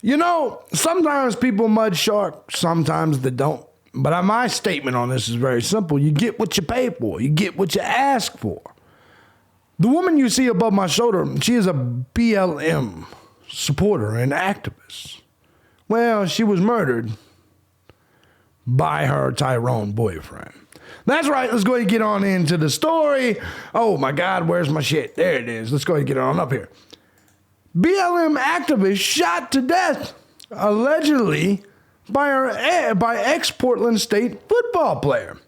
You know, sometimes people mud shark, sometimes they don't. But my statement on this is very simple. You get what you pay for. You get what you ask for. The woman you see above my shoulder, she is a BLM supporter and activist. Well, she was murdered by her Tyrone boyfriend. That's right. Let's go ahead and get on into the story. Oh, my God, where's my shit? There it is. Let's go ahead and get on up here. BLM activist shot to death, allegedly, by ex-Portland State football player.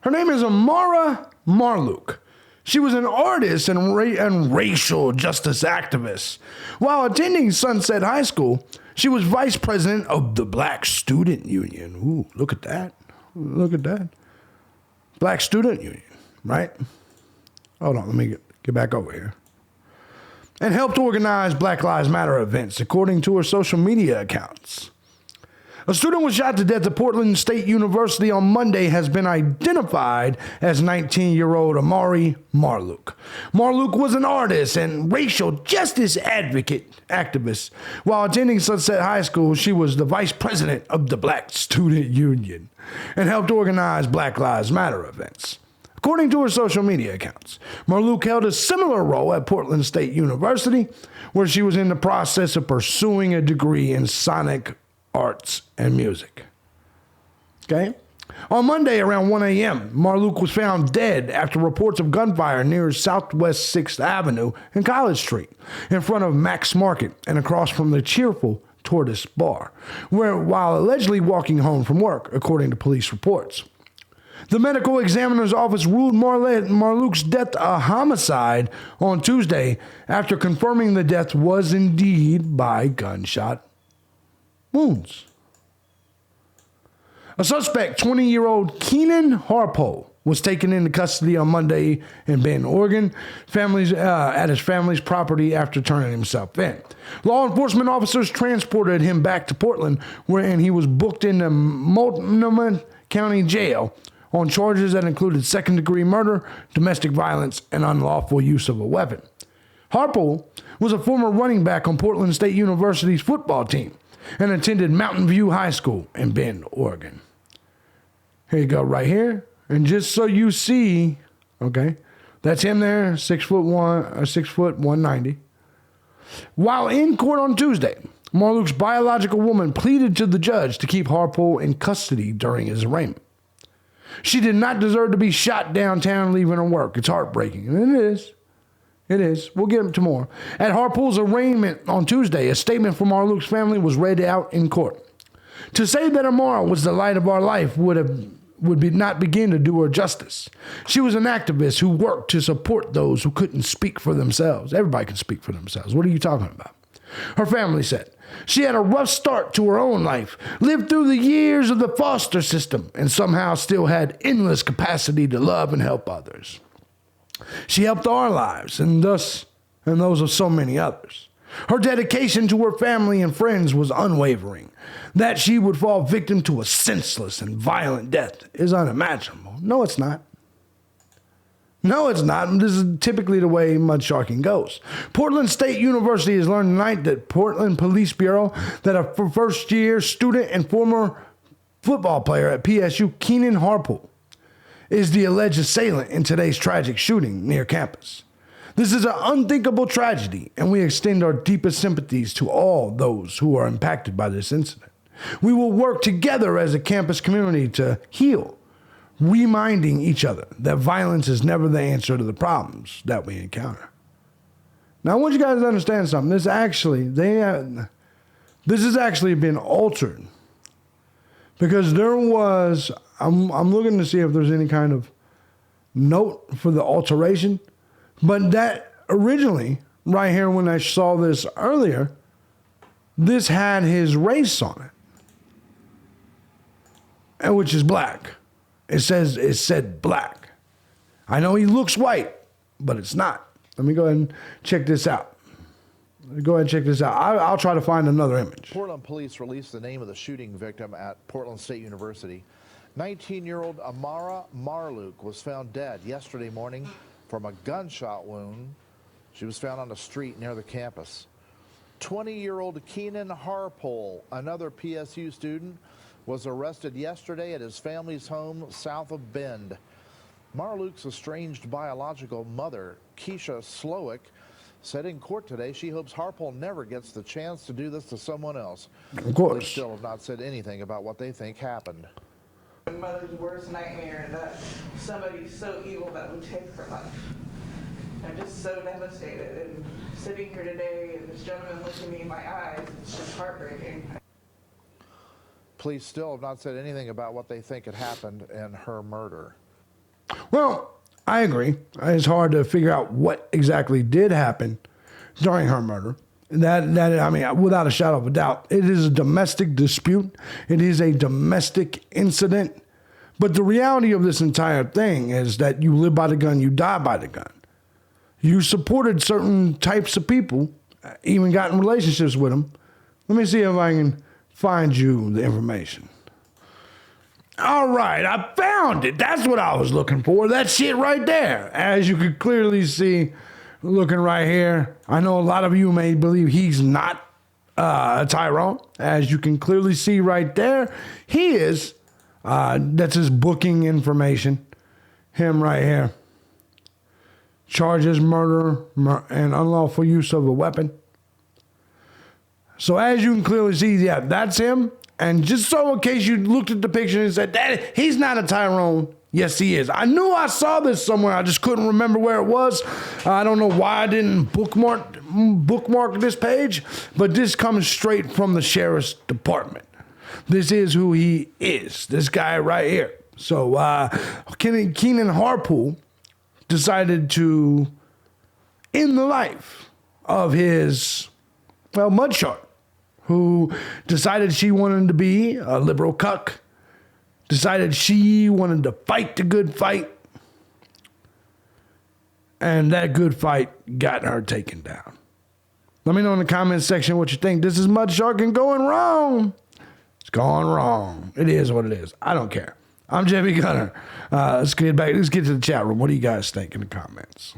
Her name is Amara Marluke. She was an artist and racial justice activist. While attending Sunset High School, she was vice president of the Black Student Union. Ooh, look at that. Look at that. Black Student Union, right? Hold on, let me get back over here. And helped organize Black Lives Matter events, according to her social media accounts. A student was shot to death at Portland State University on Monday has been identified as 19-year-old Amara Marluke. Marluke was an artist and racial justice activist. While attending Sunset High School, she was the vice president of the Black Student Union and helped organize Black Lives Matter events. According to her social media accounts, Marluke held a similar role at Portland State University, where she was in the process of pursuing a degree in sonic arts and music. Okay? On Monday around 1 a.m., Marluke was found dead after reports of gunfire near Southwest 6th Avenue and College Street, in front of Max Market and across from the Cheerful Tortoise Bar, while allegedly walking home from work, according to police reports. The medical examiner's office ruled Marluke's death a homicide on Tuesday after confirming the death was indeed by gunshot wounds. A suspect, 20-year-old Keenan Harpole, was taken into custody on Monday in Bend, Oregon, at his family's property after turning himself in. Law enforcement officers transported him back to Portland, and he was booked into Multnomah County Jail on charges that included second-degree murder, domestic violence, and unlawful use of a weapon. Harpole was a former running back on Portland State University's football team and attended Mountain View High School in Bend, Oregon. Here you go, right here. And just so you see, okay, that's him there, 6'1", 190. While in court on Tuesday, Marluke's biological woman pleaded to the judge to keep Harpole in custody during his arraignment. She did not deserve to be shot downtown leaving her work. It's heartbreaking. And it is. It is. We'll get into more. At Harpole's arraignment on Tuesday, a statement from Marluke's family was read out in court. To say that Amara was the light of our life would not begin to do her justice. She was an activist who worked to support those who couldn't speak for themselves. Everybody can speak for themselves. What are you talking about? Her family said she had a rough start to her own life, lived through the years of the foster system, and somehow still had endless capacity to love and help others. She helped our lives and those of so many others. Her dedication to her family and friends was unwavering. That she would fall victim to a senseless and violent death is unimaginable. No, it's not. No, it's not. This is typically the way mudsharking goes. Portland State University has learned tonight that Portland Police Bureau that a first-year student and former football player at PSU, Keenan Harpole, is the alleged assailant in today's tragic shooting near campus. This is an unthinkable tragedy, and we extend our deepest sympathies to all those who are impacted by this incident. We will work together as a campus community to heal, reminding each other that violence is never the answer to the problems that we encounter. Now, I want you guys to understand something. This has actually been altered because there was. I'm looking to see if there's any kind of note for the alteration, but that originally, right here when I saw this earlier, this had his race on it, and which is black. It said black. I know he looks white, but it's not. Let me go ahead and check this out. I'll try to find another image. Portland police released the name of the shooting victim at Portland State University. 19-year-old Amara Marluke was found dead yesterday morning from a gunshot wound. She was found on the street near the campus. 20-year-old Keenan Harpole, another PSU student, was arrested yesterday at his family's home south of Bend. Marluke's estranged biological mother, Keisha Slowick, said in court today she hopes Harpole never gets the chance to do this to someone else. Of course. They still have not said anything about what they think happened. My mother's worst nightmare, that somebody so evil that would take her life. I'm just so devastated, and sitting here today and this gentleman looking me in my eyes, it's just heartbreaking. Police still have not said anything about what they think had happened in her murder. Well, I agree. It's hard to figure out what exactly did happen during her murder. I mean, without a shadow of a doubt, it is a domestic dispute. It is a domestic incident. But the reality of this entire thing is that you live by the gun, you die by the gun. You supported certain types of people, even got in relationships with them. Let me see if I can find you the information. All right, I found it. That's what I was looking for. That shit right there. As you can clearly see, looking right here, I know a lot of you may believe he's not a Tyrone. As you can clearly see right there, he is. That's his booking information. Him right here. Charges murder and unlawful use of a weapon. So as you can clearly see, yeah, that's him. And just so in case you looked at the picture and said, Daddy, he's not a Tyrone. Yes, he is. I knew I saw this somewhere. I just couldn't remember where it was. I don't know why I didn't bookmark this page, but this comes straight from the sheriff's department. This is who he is, this guy right here. So Keenan Harpole decided to end the life of his, mudshark, who decided she wanted to be a liberal cuck, decided she wanted to fight the good fight, and that good fight got her taken down. Let me know in the comments section what you think. This is Mudshark and going wrong. It's going wrong. It is what it is. I don't care. I'm Jimmy Gunner. Let's get to the chat room. What do you guys think in the comments?